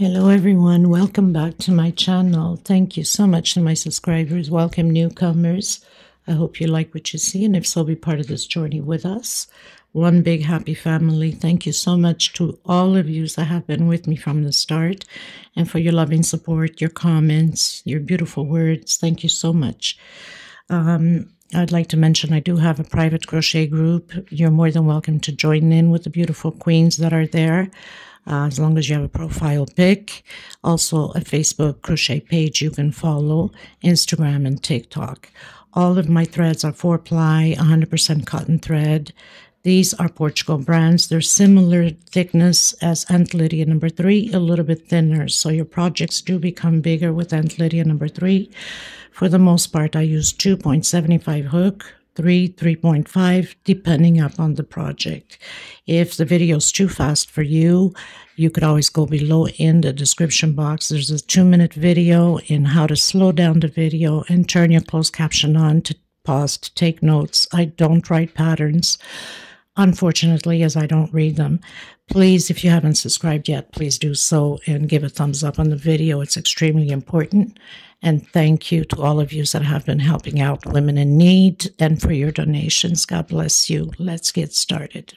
Hello everyone, welcome back to my channel. Thank you so much to my subscribers. Welcome newcomers. I hope you like what you see, and if so, be part of this journey with us. One big happy family. Thank you so much to all of you that have been with me from the start, and for your loving support, your comments, your beautiful words. Thank you so much. I'd like to mention I do have a private crochet group. You're more than welcome to join in with the beautiful queens that are there. As long as you have a profile pic. Also a Facebook crochet page you can follow, Instagram and TikTok. All of my threads are 4-ply, 100% cotton thread. These are Portugal brands. They're similar thickness as Aunt Lydia number 3, a little bit thinner. So your projects do become bigger with Aunt Lydia number 3. For the most part, I use 2.75 hook, 3.5, depending upon the project. If the video is too fast for you, you could always go below in the description box. There's a 2-minute video in how to slow down the video and turn your closed caption on to pause to take notes. I don't write patterns, unfortunately, as I don't read them. Please, if you haven't subscribed yet, please do so and give a thumbs up on the video. It's extremely important. And thank you to all of you that have been helping out women in need and for your donations. God bless you. Let's get started.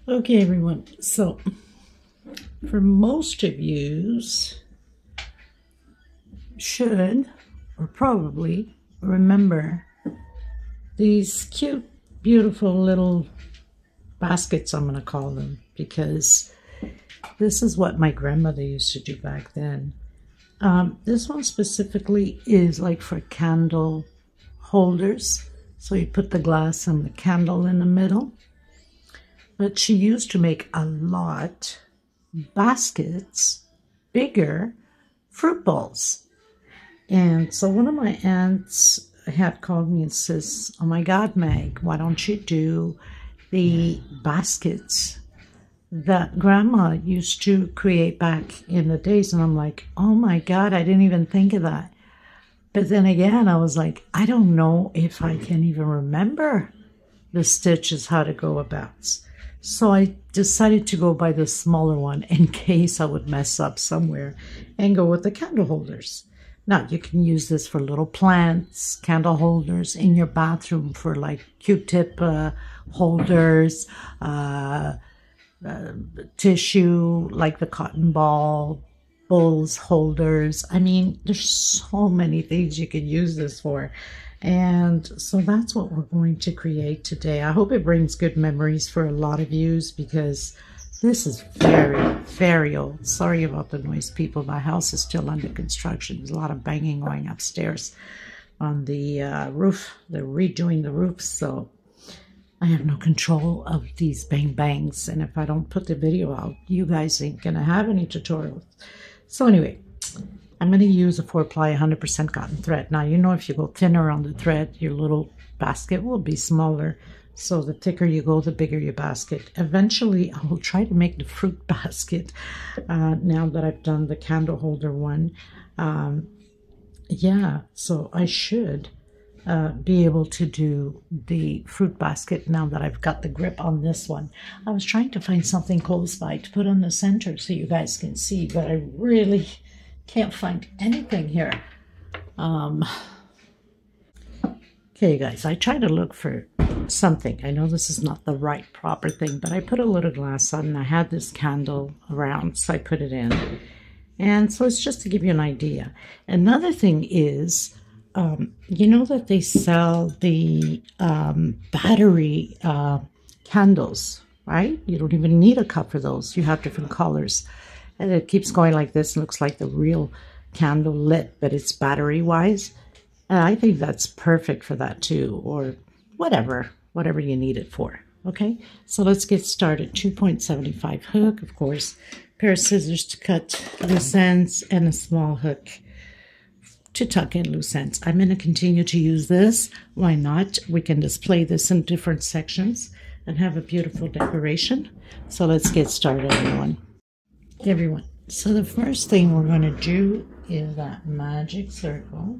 Okay, everyone. So, for most of you should or probably remember these cute, beautiful little baskets, I'm going to call them, because this is what my grandmother used to do back then. This one specifically is like for candle holders. So you put the glass and the candle in the middle. But she used to make a lot baskets, bigger fruit bowls. And so one of my aunts had called me and says, "Oh my God, Meg, why don't you do the baskets that Grandma used to create back in the days?" And I'm like, oh my God, I didn't even think of that. But then again, I was like, I don't know if I can even remember the stitches, how to go about. So I decided to go by the smaller one in case I would mess up somewhere and go with the candle holders. Now, you can use this for little plants, candle holders in your bathroom for like Q-tip holders, tissue, like the cotton bowls holders. I mean, there's so many things you can use this for. And so that's what we're going to create today. I hope it brings good memories for a lot of you, because this is very, very old. Sorry about the noise, people. My house is still under construction. There's a lot of banging going upstairs on the roof. They're redoing the roof, so I have no control of these bang bangs, and if I don't put the video out, you guys ain't gonna have any tutorials. So anyway, I'm gonna use a 4-ply 100% cotton thread. Now, you know, if you go thinner on the thread, your little basket will be smaller. So the thicker you go, the bigger your basket. Eventually, I will try to make the fruit basket now that I've done the candle holder one. Yeah, so I should be able to do the fruit basket now that I've got the grip on this one. I was trying to find something close by to put on the center so you guys can see, but I really can't find anything here. Okay, guys, I try to look for something. I know this is not the right proper thing, but I put a little glass on, and I had this candle around, so I put it in. And so it's just to give you an idea. Another thing is, you know that they sell the battery candles, right? You don't even need a cup for those. You have different colors. And it keeps going like this. It looks like the real candle lit, but it's battery-wise. And I think that's perfect for that too, or whatever you need it for. Okay, so let's get started. 2.75 hook, of course, pair of scissors to cut loose ends, and a small hook to tuck in loose ends. I'm going to continue to use this. Why not? We can display this in different sections and have a beautiful decoration. So let's get started, everyone. So the first thing we're going to do is that magic circle.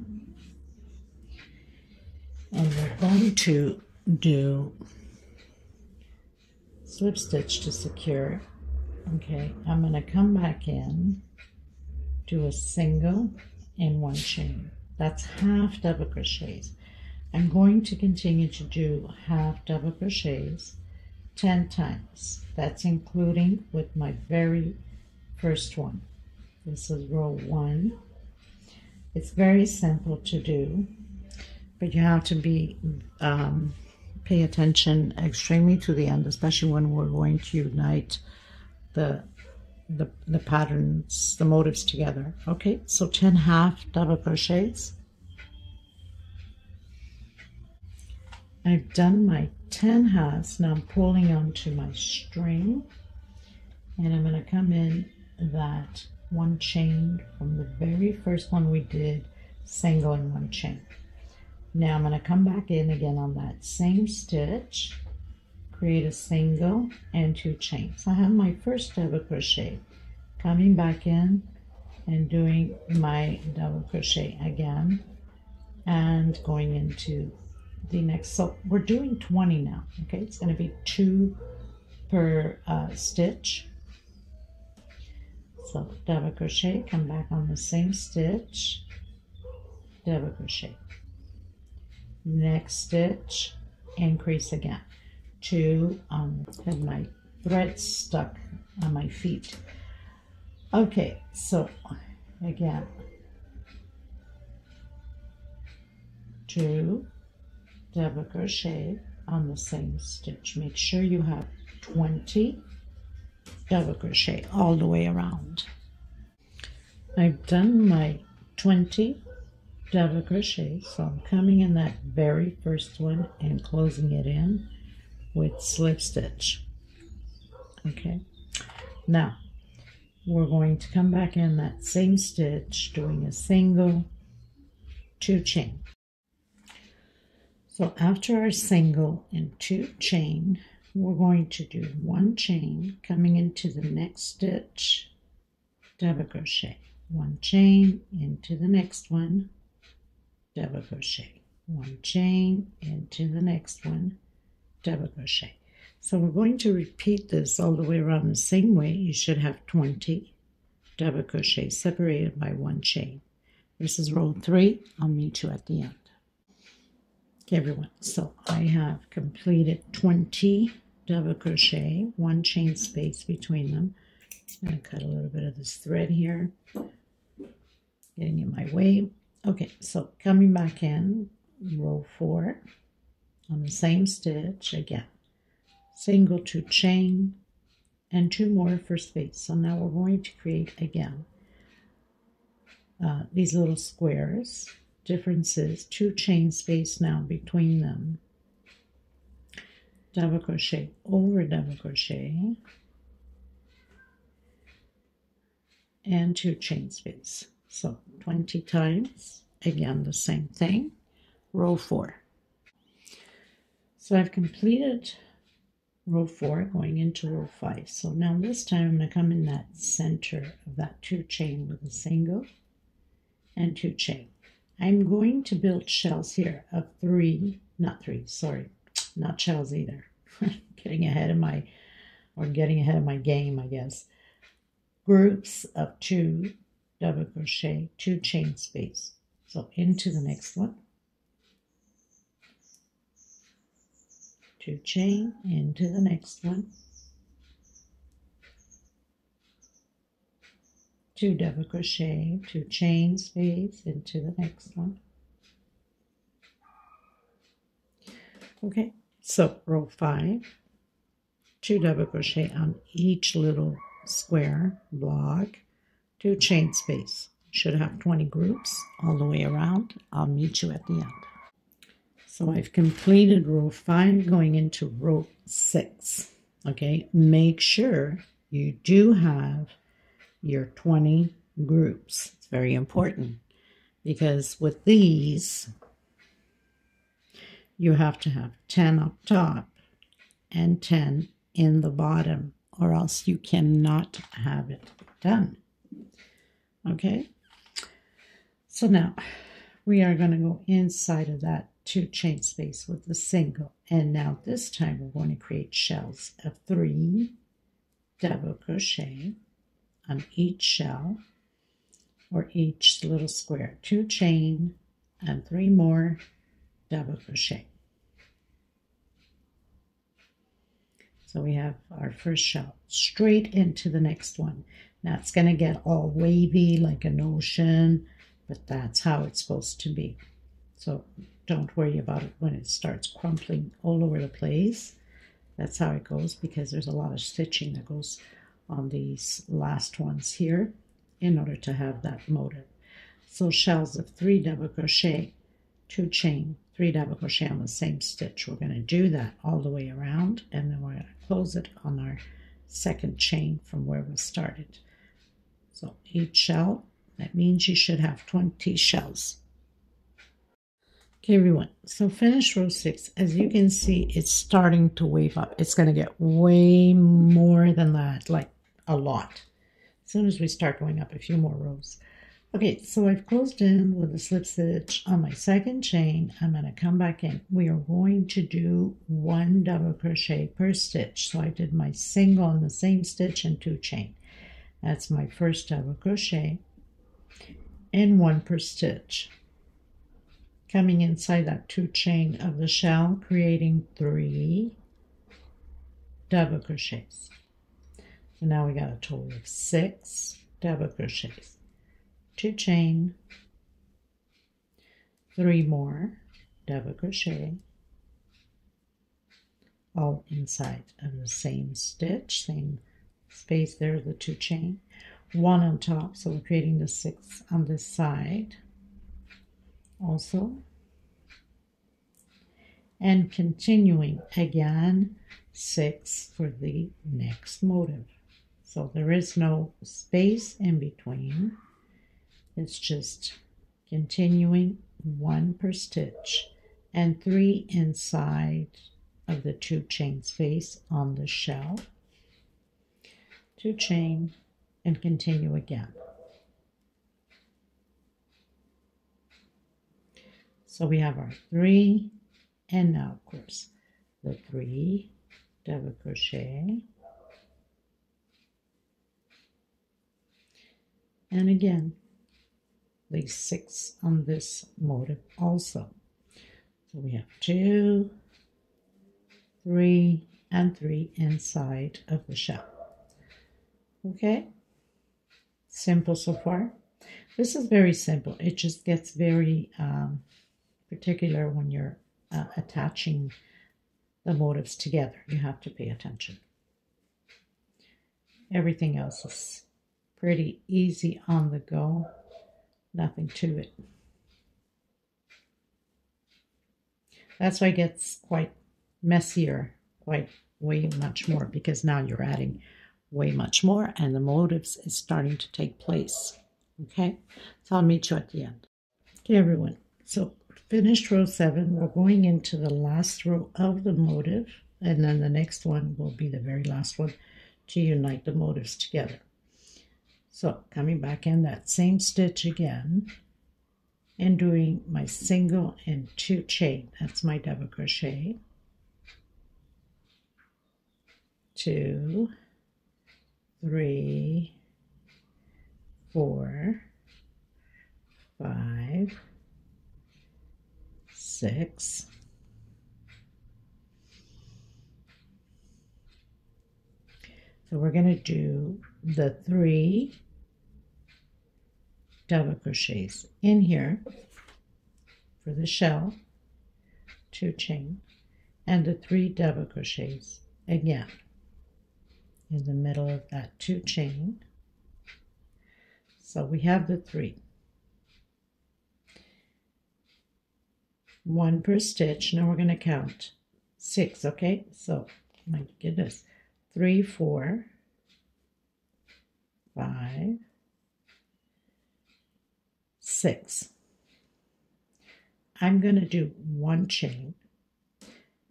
And we're going to do slip stitch to secure Okay, I'm going to come back in, do a single and one chain. That's half double crochets. I'm going to continue to do half double crochets 10 times. That's including with my very first one. This is row 1. It's very simple to do, but you have to pay attention extremely to the end, especially when we're going to unite the patterns, the motifs together. Okay, so 10 half double crochets. I've done my 10 halves. Now I'm pulling onto my string, and I'm going to come in that one chain from the very first one we did, single and one chain. Now I'm going to come back in again on that same stitch, create a single and 2 chains. I have my first double crochet, coming back in and doing my double crochet again and going into the next. So we're doing 20 now. Okay, it's going to be 2 per stitch. So double crochet, come back on the same stitch, double crochet, next stitch, increase again. 2, had my thread stuck on my feet. Okay, so again, 2 double crochet on the same stitch. Make sure you have 20 double crochet all the way around. I've done my 20 double crochet, so I'm coming in that very first one and closing it in with slip stitch. Okay, now we're going to come back in that same stitch, doing a single, 2 chain. So after our single and 2 chain, we're going to do 1 chain, coming into the next stitch, double crochet, 1 chain into the next one, double crochet, 1 chain into the next one, double crochet. So we're going to repeat this all the way around the same way. You should have 20 double crochet separated by 1 chain. This is row 3. I'll meet you at the end. Okay, everyone, so I have completed 20 double crochet, 1 chain space between them. I'm going to cut a little bit of this thread here, getting in my way. Okay, so coming back in, row 4, on the same stitch again, single, 2 chain, and 2 more for space. So now we're going to create again these little squares. Differences, 2 chain space now between them, double crochet over double crochet, and 2 chain space. So 20 times, again the same thing, row 4. So I've completed row 4, going into row 5. So now this time I'm going to come in that center of that 2 chain with a single and 2 chain. I'm going to build shells here of not shells either. getting ahead of my game, I guess. Groups of 2 double crochet, 2 chain space. So into the next one, 2 chain, into the next one, 2 double crochet, 2 chain space, into the next one. Okay, so row 5, 2 double crochet on each little square block, 2 chain space. Should have 20 groups all the way around. I'll meet you at the end. So I've completed row 5, going into row 6. Okay, make sure you do have your 20 groups. It's very important because with these, you have to have 10 up top and 10 in the bottom, or else you cannot have it done. Okay, so now we are going to go inside of that 2 chain space with the single, and now this time we're going to create shells of 3 double crochet on each shell or each little square, 2 chain and 3 more double crochet. So we have our first shell straight into the next one. Now it's going to get all wavy like an ocean, but that's how it's supposed to be. So don't worry about it when it starts crumpling all over the place. That's how it goes, because there's a lot of stitching that goes on these last ones here in order to have that motive. So shells of 3 double crochet, 2 chain, 3 double crochet on the same stitch. We're going to do that all the way around, and then we're going to close it on our second chain from where we started. So each shell, that means you should have 20 shells. Okay, everyone, so finish row 6. As you can see, it's starting to wave up. It's going to get way more than that, like a lot, as soon as we start going up a few more rows. Okay, so I've closed in with a slip stitch on my second chain. I'm going to come back in. We are going to do 1 double crochet per stitch. So I did my single on the same stitch and 2 chain. That's my first double crochet, and 1 per stitch. Coming inside that 2 chain of the shell, creating 3 double crochets. So now we got a total of 6 double crochets. 2 chain, 3 more double crochet, all inside of the same stitch, same space there, the 2 chain, 1 on top, so we're creating the 6 on this side also, and continuing again 6 for the next motive. So there is no space in between. It's just continuing 1 per stitch and 3 inside of the 2 chain space on the shell, 2 chain, and continue again. So we have our 3, and now of course the 3 double crochet, and again the 6 on this motive also. So we have 2, 3, and 3 inside of the shell. Okay, simple so far. This is very simple. It just gets very particular when you're attaching the motives together. You have to pay attention. Everything else is pretty easy on the go. Nothing to it. That's why it gets quite messier, quite way much more, because now you're adding way much more and the motives is starting to take place. Okay, so I'll meet you at the end. Okay, everyone, so finished row 7. We're going into the last row of the motive, and then the next one will be the very last one to unite the motives together. So coming back in that same stitch again and doing my single and 2 chain. That's my double crochet. 2, 3, 4, 5, 6, 7. So we're going to do the 3 double crochets in here for the shell, 2 chain, and the 3 double crochets again in the middle of that 2 chain. So we have the 3, 1 per stitch. Now we're going to count 6. Okay, so my goodness, 3, 4, 5, 6. I'm going to do 1 chain,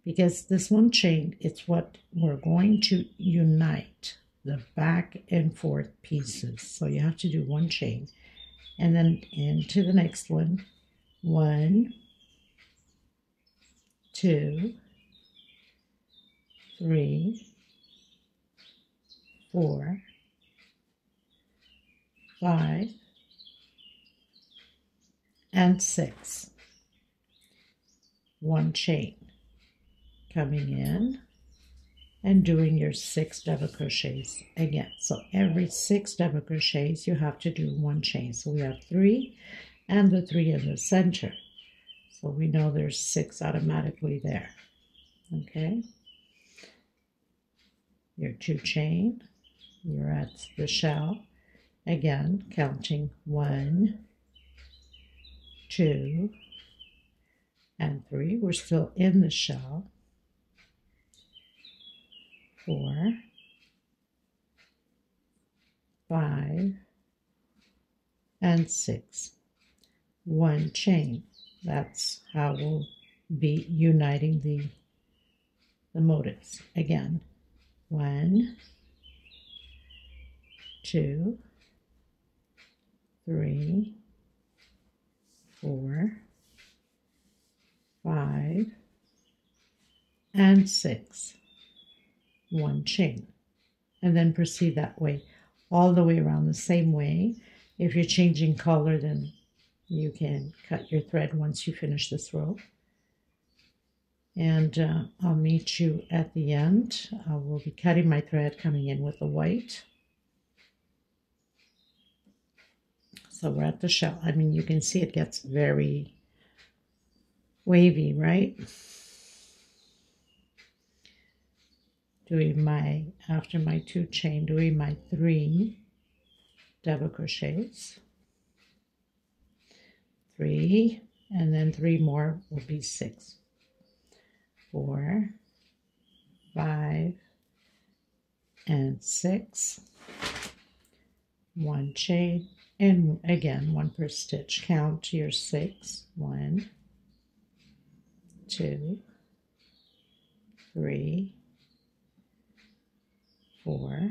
because this 1 chain, it's what we're going to unite the back and forth pieces. So you have to do 1 chain, and then into the next one, 1, 2, 3, 4, 5, and 6. 1 chain, coming in and doing your 6 double crochets again. So every 6 double crochets you have to do 1 chain. So we have 3 and the 3 in the center. So we know there's 6 automatically there. Okay, your 2 chain, you're at the shell again, counting 1, 2, and 3. We're still in the shell. 4, 5, and 6. 1 chain. That's how we'll be uniting the motifs. Again, 1, 2, 3, 4, 5, and 6. 1 chain, and then proceed that way all the way around the same way. If you're changing color, then you can cut your thread once you finish this row. And I'll meet you at the end. I will be cutting my thread, coming in with the white. So we're at the shell. I mean, you can see it gets very wavy, right? Doing my, after my 2 chain, doing my 3 double crochets. 3, and then 3 more will be 6. 4, 5, and 6. 1 chain, and again 1 per stitch. Count your 6. 1, 2, 3, 4,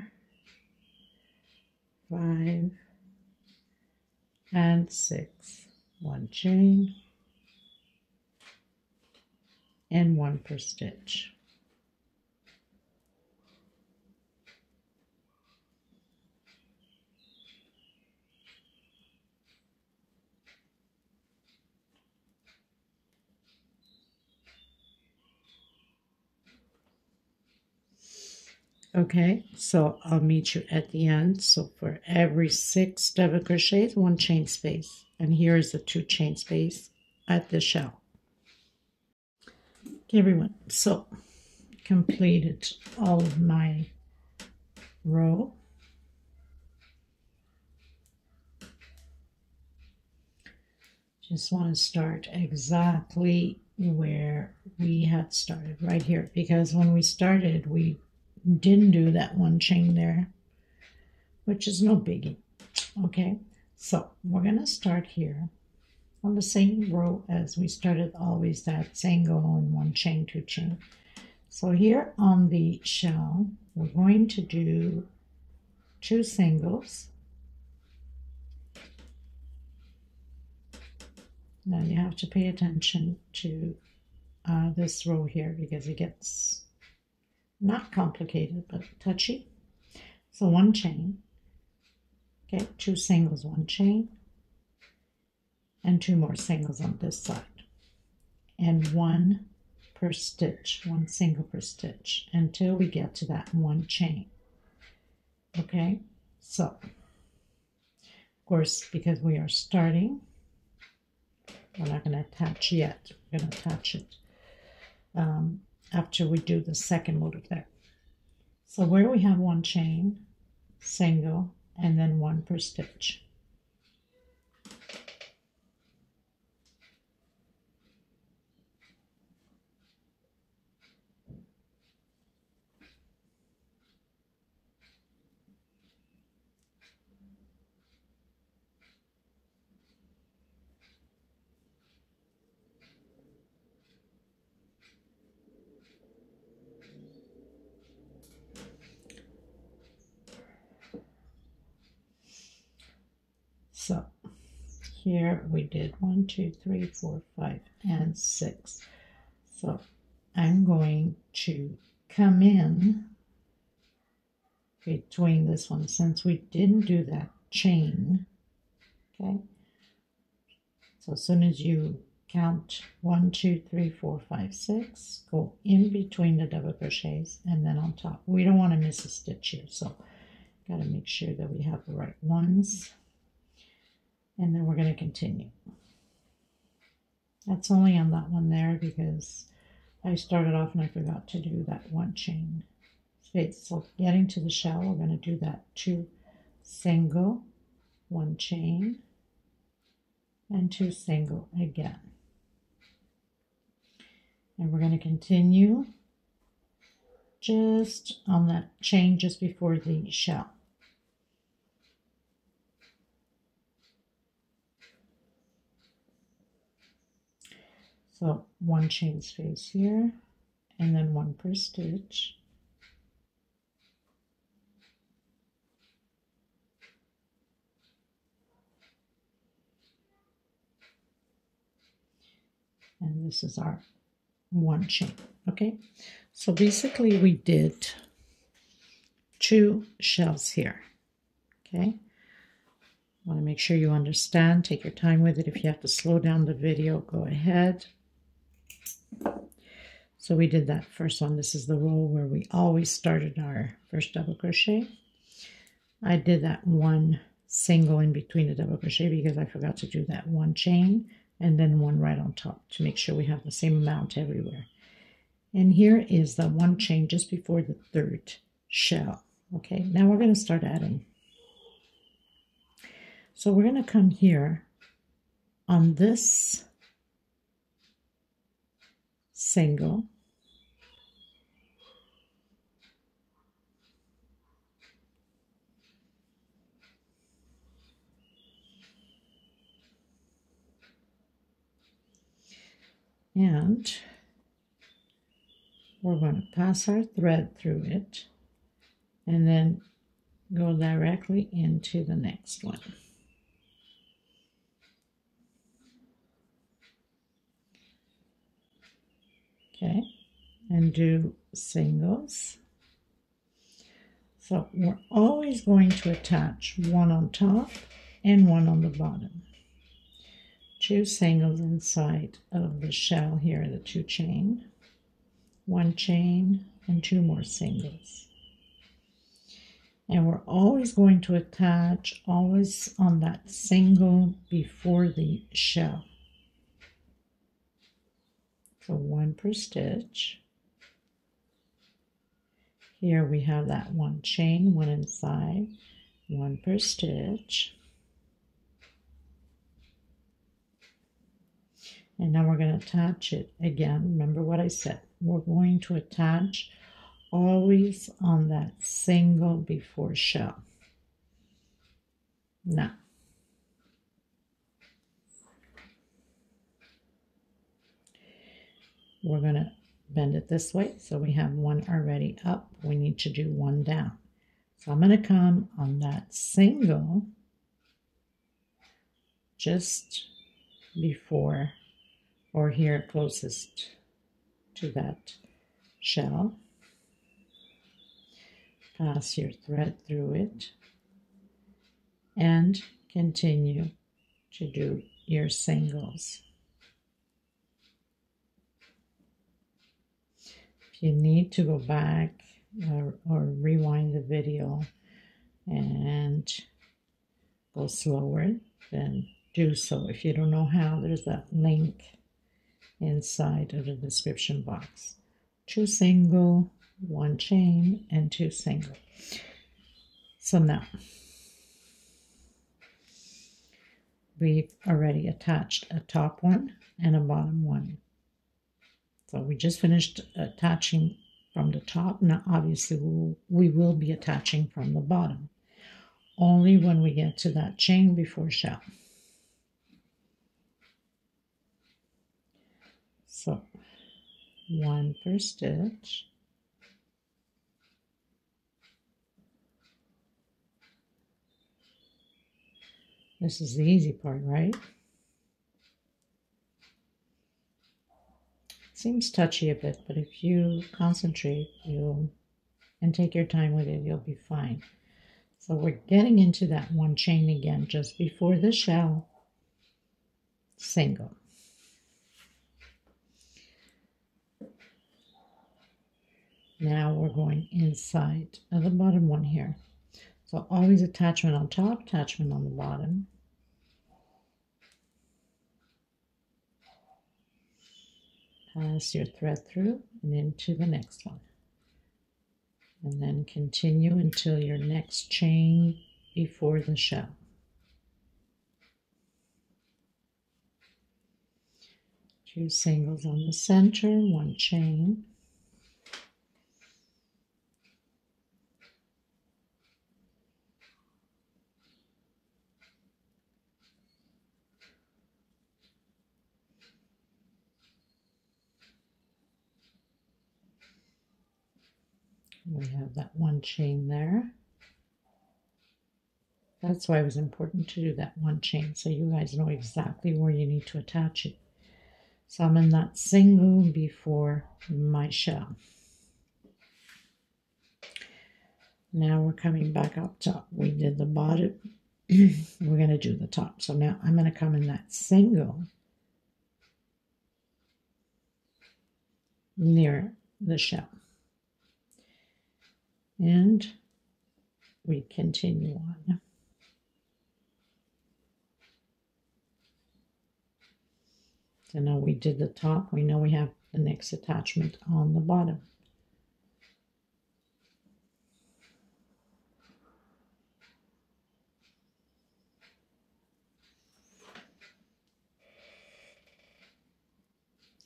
5, and 6. 1 chain and 1 per stitch. Okay, so I'll meet you at the end. So for every 6 double crochets, 1 chain space, and here is the 2 chain space at the shell. Okay, everyone, so completed all of my row. Just want to start exactly where we had started, right here, because when we started, we didn't do that 1 chain there, which is no biggie. Okay, so we're going to start here on the same row as we started, always that single and 1 chain, 2 chain. So here on the shell, we're going to do 2 singles. Now you have to pay attention to this row here because it gets not complicated, but touchy. So 1 chain, okay, 2 singles, 1 chain, and 2 more singles on this side, and 1 per stitch, 1 single per stitch, until we get to that 1 chain. Okay, so of course, because we are starting, we're not going to attach yet. We're going to attach it after we do the second motif there. So where we have 1 chain, single, and then 1 per stitch. So here we did 1, 2, 3, 4, 5, and 6. So I'm going to come in between this one, since we didn't do that chain. Okay, so as soon as you count 1, 2, 3, 4, 5, 6, go in between the double crochets and then on top. We don't want to miss a stitch here, so got to make sure that we have the right ones. And then we're going to continue. That's only on that one there because I started off and I forgot to do that one chain space. So getting to the shell, we're going to do that 2 single, 1 chain, and 2 single again. And we're going to continue just on that chain just before the shell. So 1 chain space here, and then 1 per stitch. And this is our 1 chain. Okay, so basically we did 2 shells here. Okay, want to make sure you understand. Take your time with it. If you have to slow down the video, go ahead. So we did that first one. This is the row where we always started our first double crochet. I did that 1 single in between the double crochet because I forgot to do that 1 chain and then 1 right on top to make sure we have the same amount everywhere. And here is the 1 chain just before the 3rd shell. Okay, now we're going to start adding. So we're going to come here on this single, and we're going to pass our thread through it and then go directly into the next one. Okay, and do singles. So we're always going to attach 1 on top and 1 on the bottom. 2 singles inside of the shell here, the 2 chain, 1 chain, and 2 more singles. And we're always going to attach always on that single before the shell. So 1 per stitch. Here we have that 1 chain, 1 inside, 1 per stitch. And now we're going to attach it again. Remember what I said. We're going to attach always on that single before shell. Now, we're going to bend it this way. So we have 1 already up. We need to do 1 down. So I'm going to come on that single just before, or here closest to that shell. Pass your thread through it and continue to do your singles. If you need to go back or rewind the video and go slower, then do so. If you don't know how, there's that link inside of the description box. 2 single, 1 chain, and 2 single. So now we've already attached a top one and a bottom one. So we just finished attaching from the top. Now obviously we will be attaching from the bottom, only when we get to that chain before shell. So 1 per stitch. This is the easy part, right? Seems touchy a bit, but if you concentrate, you'll and take your time with it. You'll be fine. So we're getting into that one chain again, just before the shell, single. Now we're going inside of the bottom one here. So always attachment on top, attachment on the bottom. Pass your thread through and into the next one. And then continue until your next chain before the shell. Two singles on the center, one chain. We have that one chain there. That's why it was important to do that one chain, so you guys know exactly where you need to attach it. So I'm in that single before my shell. Now we're coming back up top. We did the bottom. We're going to do the top. So now I'm going to come in that single near the shell. And we continue on. So now we did the top, we know we have the next attachment on the bottom.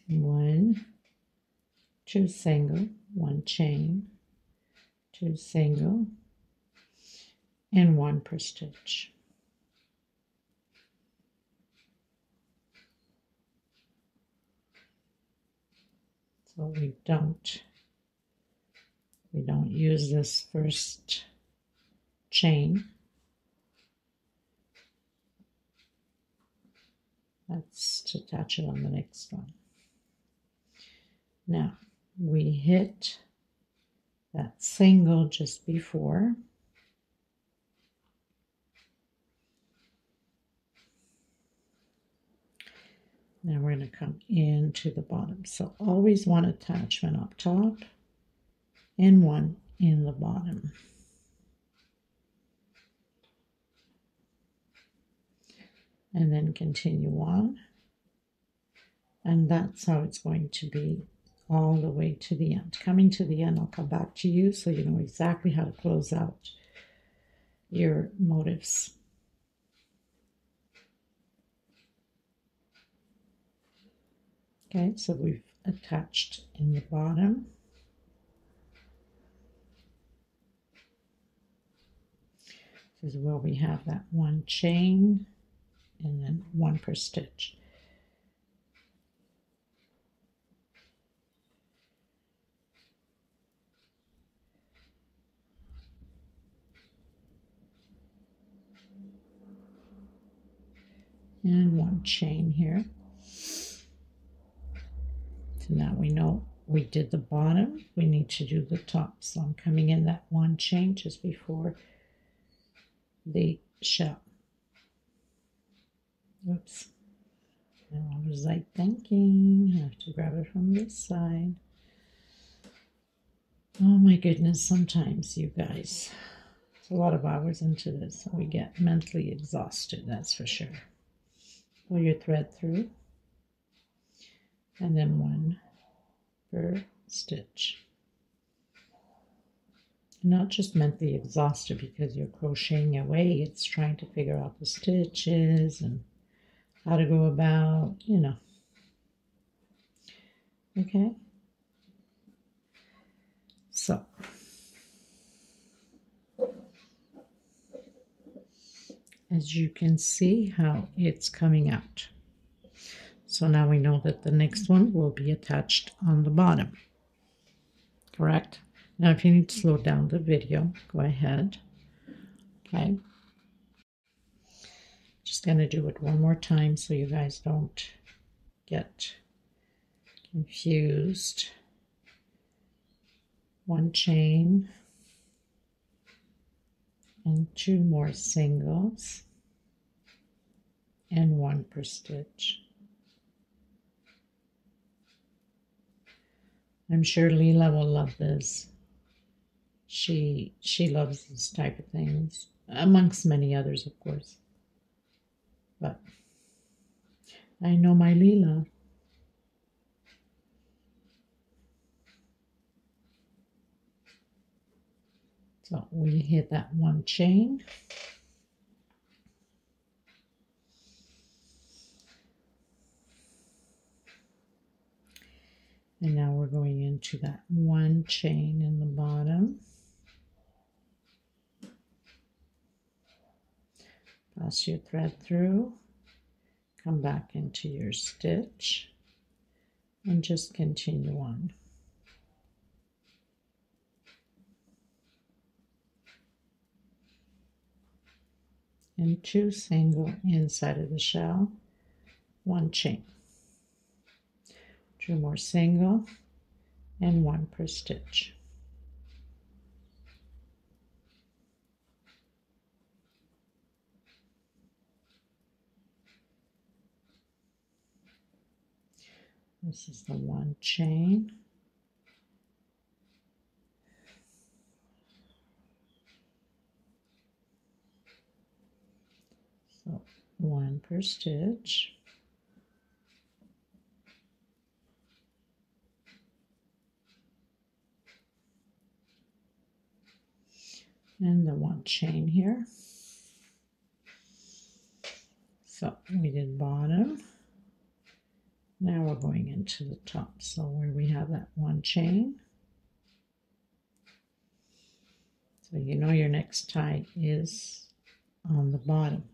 One, two single, one chain, two single, and one per stitch. So we don't use this first chain. Let's attach it on the next one. Now we hit that single just before. Now we're going to come into the bottom. So always one attachment up top and one in the bottom. And then continue on. And that's how it's going to be all the way to the end. Coming to the end, I'll come back to you so you know exactly how to close out your motifs. Okay, so we've attached in the bottom. This is where we have that one chain and then one per stitch. And one chain here. So now we know we did the bottom, we need to do the top. So I'm coming in that one chain just before the shell. Oops. Now I was like thinking, I have to grab it from this side. Oh my goodness, sometimes you guys, it's a lot of hours into this, so we get mentally exhausted, that's for sure. Pull your thread through, and then one per stitch. Not just mentally exhausted because you're crocheting away, it's trying to figure out the stitches and how to go about, you know. Okay. So as you can see how it's coming out. So now we know that the next one will be attached on the bottom. Correct? Now if you need to slow down the video, go ahead. Okay. Just going to do it one more time so you guys don't get confused. One chain, and 2 more singles and 1 per stitch. I'm sure Leela will love this. She loves this type of things, amongst many others, of course. But I know my Leela. So we hit that 1 chain. And now we're going into that 1 chain in the bottom. Pass your thread through, come back into your stitch, and just continue on. And 2 single inside of the shell, 1 chain, 2 more single, and 1 per stitch. This is the 1 chain. So 1 per stitch. And the 1 chain here. So we did bottom. Now we're going into the top. So where we have that 1 chain. So you know your next tie is on the bottom.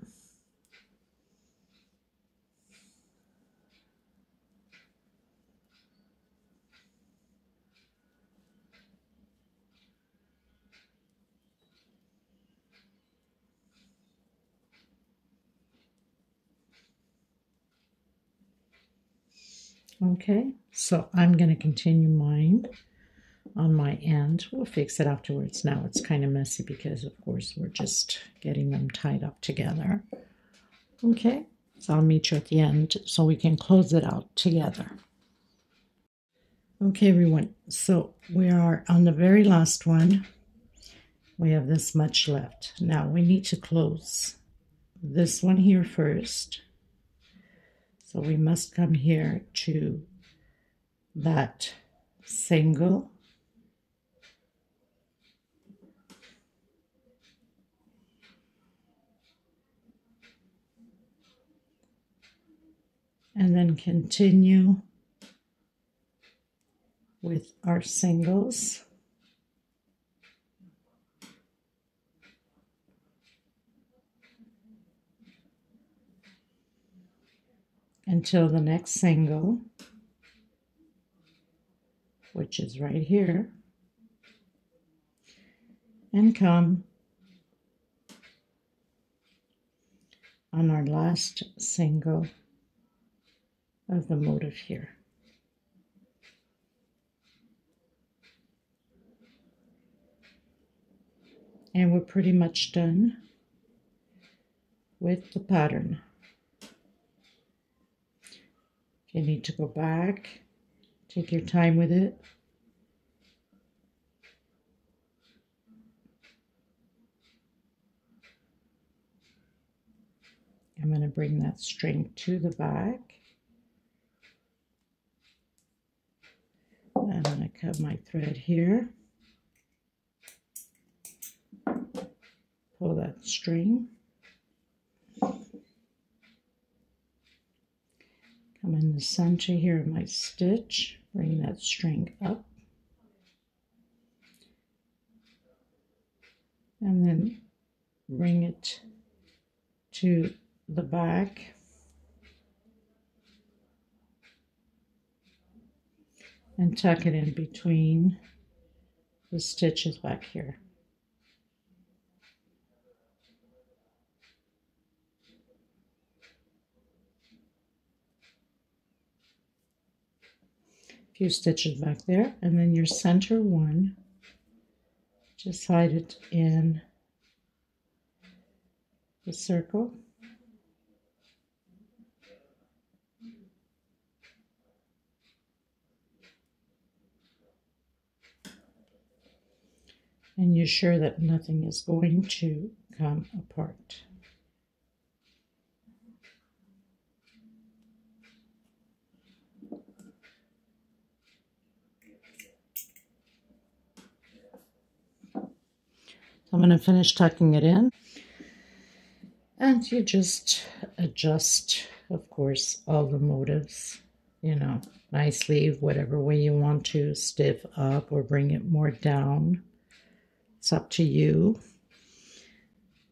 Okay, so I'm going to continue mine on my end. We'll fix it afterwards. Now it's kind of messy because, of course, we're just getting them tied up together. Okay, so I'll meet you at the end so we can close it out together. Okay, everyone, so we are on the very last one. We have this much left. Now we need to close this one here first. So we must come here to that single. And then continue with our singles. Until the next single, which is right here, and come on our last single of the motif here. And we're pretty much done with the pattern. You need to go back, take your time with it. I'm going to bring that string to the back. I'm going to cut my thread here. Pull that string. Come in the center here of my stitch, bring that string up, and then bring it to the back, and tuck it in between the stitches back here. Few stitches back there, and then your center one, just hide it in the circle. And you're sure that nothing is going to come apart. I'm going to finish tucking it in, and you just adjust, of course, all the motives, you know, nicely, whatever way you want to, stiff up or bring it more down. It's up to you.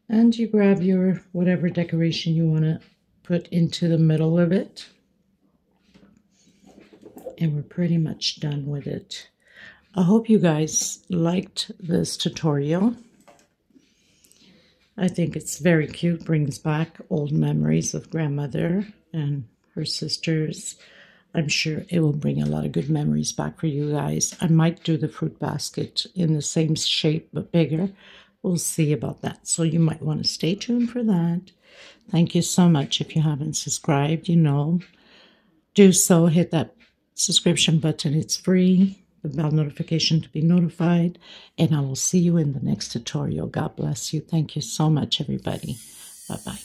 And you grab your whatever decoration you want to put into the middle of it. And we're pretty much done with it. I hope you guys liked this tutorial. I think it's very cute, brings back old memories of grandmother and her sisters. I'm sure it will bring a lot of good memories back for you guys. I might do the fruit basket in the same shape but bigger. We'll see about that. So you might want to stay tuned for that. Thank you so much. If you haven't subscribed, you know, do so. Hit that subscription button. It's free. The bell notification to be notified, and I will see you in the next tutorial. God bless you. Thank you so much, everybody. Bye-bye.